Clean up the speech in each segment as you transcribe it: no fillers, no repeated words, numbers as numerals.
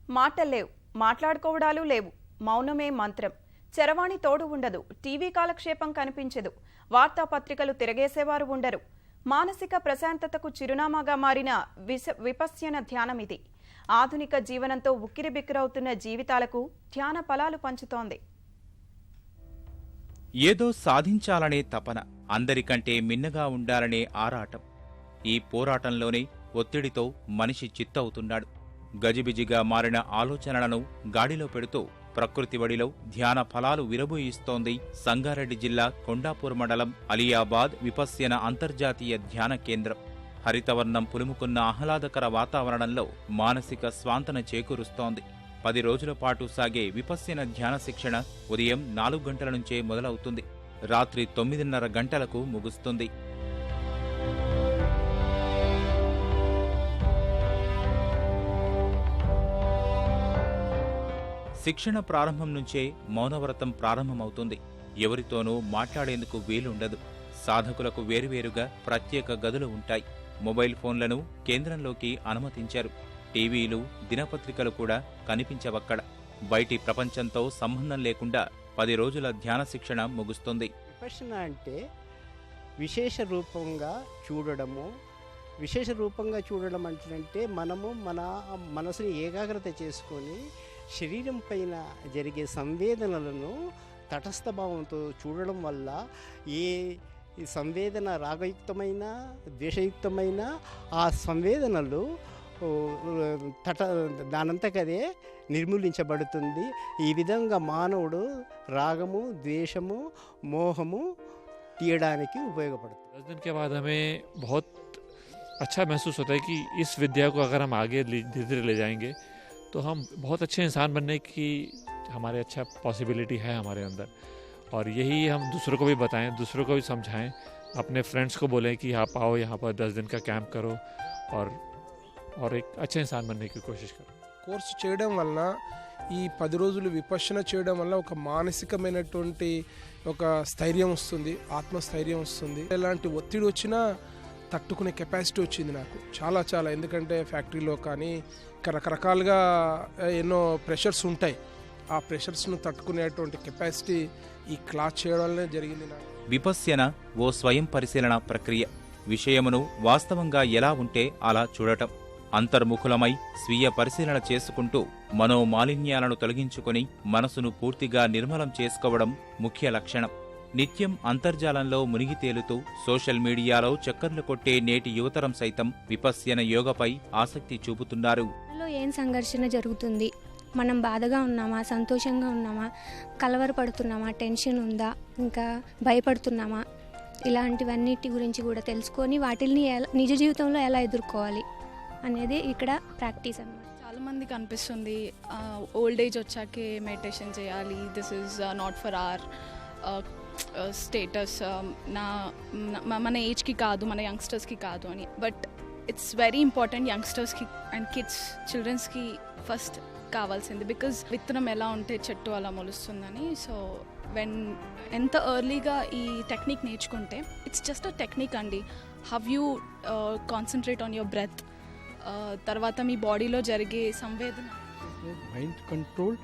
మాటల్లేవు, మాట్లాడుకోవడాలు లేవు, మౌనమే మంత్రం. చరవాణి తోడు ఉండదు, టీవీ కాలక్షేపం కనిపించదు, వార్తాపత్రికలు తిరగేసేవారు ఉండరు. మానసిక ప్రశాంతతకు చిరునామాగా మారిన విపశ్యన ధ్యానమిది. ఆధునిక జీవనంతో ఉక్కిరిబిక్కిరవుతున్న జీవితాలకు ధ్యాన ఫలాలు పంచుతోంది. ఏదో సాధించాలనే తపన, అందరికంటే మిన్నగా ఉండాలనే ఆరాటం. ఈ పోరాటంలోనే ఒత్తిడితో మనిషి చిత్తవుతున్నాడు. గజిబిజిగా మారిన ఆలోచనలను గాడిలో పెడుతూ ప్రకృతి వడిలో ధ్యాన ఫలాలు విరబూయిస్తోంది సంగారెడ్డి జిల్లా కొండాపూర్ మండలం అలియాబాద్ విపశ్యన అంతర్జాతీయ ధ్యాన కేంద్రం. హరితవర్ణం పులుముకున్న ఆహ్లాదకర వాతావరణంలో మానసిక స్వాంతన చేకూరుస్తోంది. 10 రోజుల పాటు సాగే విపశ్యన ధ్యాన శిక్షణ ఉదయం 4 గంటల నుంచే మొదలవుతుంది. రాత్రి 9:30 గంటలకు ముగుస్తుంది. శిక్షణ ప్రారంభం నుంచే మౌనవ్రతం ప్రారంభమవుతుంది. ఎవరితోనూ మాట్లాడేందుకు వీలుండదు. సాధకులకు వేరువేరుగా ప్రత్యేక గదులు ఉంటాయి. మొబైల్ ఫోన్లను కేంద్రంలోకి అనుమతించారు. టీవీలు, దినపత్రికలు కూడా కనిపించవక్కడ. బయటి ప్రపంచంతో సంబంధం లేకుండా 10 రోజుల ధ్యాన శిక్షణ ముగుస్తుంది. విపశ్యన అంటే విశేష రూపంగా చూడడము. విశేష రూపంగా చూడడం అంటే మనము మన మనసుని ఏకాగ్రత చేసుకొని శరీరం పైన జరిగే సంవేదనలను తటస్థ భావంతో చూడడం వల్ల ఏ సంవేదన రాగయుక్తమైన ద్వేషయుక్తమైన ఆ సంవేదనలు దానంతకదే నిర్మూలించబడుతుంది. ఈ విధంగా మానవుడు రాగము, ద్వేషము, మోహము తీయడానికి ఉపయోగపడుతుంది. 10 दिन के बाद हमें बहुत अच्छा महसूस होता है कि इस विद्या को अगर हम आगे धीरे धीरे ले जाएंगे तो हम बहुत अच्छे इंसान बनने की हमारे अच्छा पॉसिबिलिटी है हमारे अंदर। और यही हम दूसरों को भी बताएं, दूसरों को भी समझाएं, अपने फ्रेंड्स को बोलें कि आप आओ यहाँ पर 10 दिन का कैंप करो और एक अच्छे इंसान बनने की कोशिश करो। కోర్సు చేయడం వలన ఈ 10 రోజులు విపశ్యన చేయడం వల్ల ఒక మానసికమైనటువంటి ఒక స్థైర్యం వస్తుంది, ఆత్మస్థైర్యం వస్తుంది. ఎలాంటి ఒత్తిడి వచ్చినా తట్టుకునే కెపాసిటీ వచ్చింది నాకు చాలా. ఎందుకంటే ఫ్యాక్టరీలో కానీ రకరకాలుగా ఎన్నో ప్రెషర్స్ ఉంటాయి. ఆ ప్రెషర్స్ను తట్టుకునేటువంటి కెపాసిటీ ఈ క్లాస్ చేయడం వల్లనే జరిగింది నాకు. విపశ్యన ఓ స్వయం పరిశీలన ప్రక్రియ. విషయమును వాస్తవంగా ఎలా ఉంటే అలా చూడటం. అంతర్ముఖులమై స్వీయ పరిశీలన చేసుకుంటూ మనోమాలిన్యాలను తొలగించుకొని మనసును పూర్తిగా నిర్మలం చేసుకోవడం ముఖ్య లక్షణం. నిత్యం అంతర్జాలంలో మునిగి తేలుతూ సోషల్ మీడియాలో చక్కర్లు కొట్టే నేటి యువతరం సైతం విపశ్యన యోగపై ఆసక్తి చూపుతున్నారు. ఏం సంఘర్షణ జరుగుతుంది, మనం బాధగా ఉన్నామా, సంతోషంగా ఉన్నామా, కలవరపడుతున్నామా, టెన్షన్ ఉందా, ఇంకా భయపడుతున్నామా, ఇలాంటివన్నిటి గురించి కూడా తెలుసుకొని వాటిని నిజ జీవితంలో ఎలా ఎదుర్కోవాలి అనేది ఇక్కడ ప్రాక్టీస్ అన్నమాట. చాలా మందికి అనిపిస్తుంది ఓల్డ్ ఏజ్ వచ్చాకే మెడిటేషన్ చేయాలి, this is not for our status, మన ఏజ్కి కాదు, మన యంగ్స్టర్స్కి కాదు అని. బట్ ఇట్స్ వెరీ ఇంపార్టెంట్ యంగ్స్టర్స్కి అండ్ కిడ్స్, చిల్డ్రన్స్కి ఫస్ట్ కావాల్సింది. బికాజ్ విత్తనం ఎలా ఉంటే చెట్టు అలా మొలుస్తుందని. సో ఎంత ఎర్లీగా ఈ టెక్నిక్ నేర్చుకుంటే, ఇట్స్ జస్ట్ అ టెక్నిక్ అండి. How you concentrate on your breath, తర్వాత మీ బాడీలో జరిగే సంవేదన, mind control,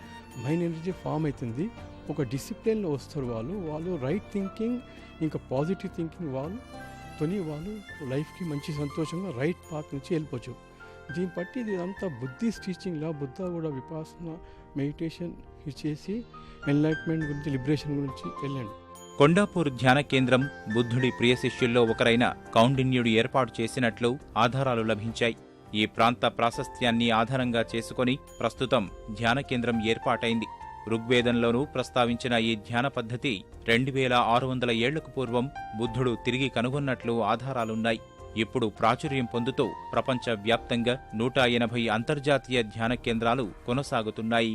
mind energy form అవుతుంది. ఒక డిసిప్లిన్లో వస్తారు వాళ్ళు రైట్ థింకింగ్, ఇంకా పాజిటివ్ థింకింగ్ వాళ్ళు లైఫ్కి మంచి సంతోషంగా రైట్ పాత్ నుంచి వెళ్ళిపోవచ్చు. దీన్ని బట్టి ఇది అంతా బుద్ధిస్ట్ టీచింగ్లా బుద్ధ కూడా విపాసన మెడిటేషన్ చేసి ఎన్లైట్మెంట్ గురించి, లిబరేషన్ గురించి వెళ్ళండి. కొండాపూర్ ధ్యాన కేంద్రం బుద్ధుడి ప్రియ శిష్యుల్లో ఒకరైన కౌండిన్యుడు ఏర్పాటు చేసినట్లు ఆధారాలు లభించాయి. ఈ ప్రాంత ప్రాశస్త్యాన్ని ఆధారంగా చేసుకుని ప్రస్తుతం ధ్యాన కేంద్రం ఏర్పాటైంది. ఋగ్వేదంలోనూ ప్రస్తావించిన ఈ ధ్యాన పద్ధతి 2600 ఏళ్లకు పూర్వం బుద్ధుడు తిరిగి కనుగొన్నట్లు ఆధారాలున్నాయి. ఇప్పుడు ప్రాచుర్యం పొందుతూ ప్రపంచవ్యాప్తంగా 180 అంతర్జాతీయ ధ్యాన కేంద్రాలు కొనసాగుతున్నాయి.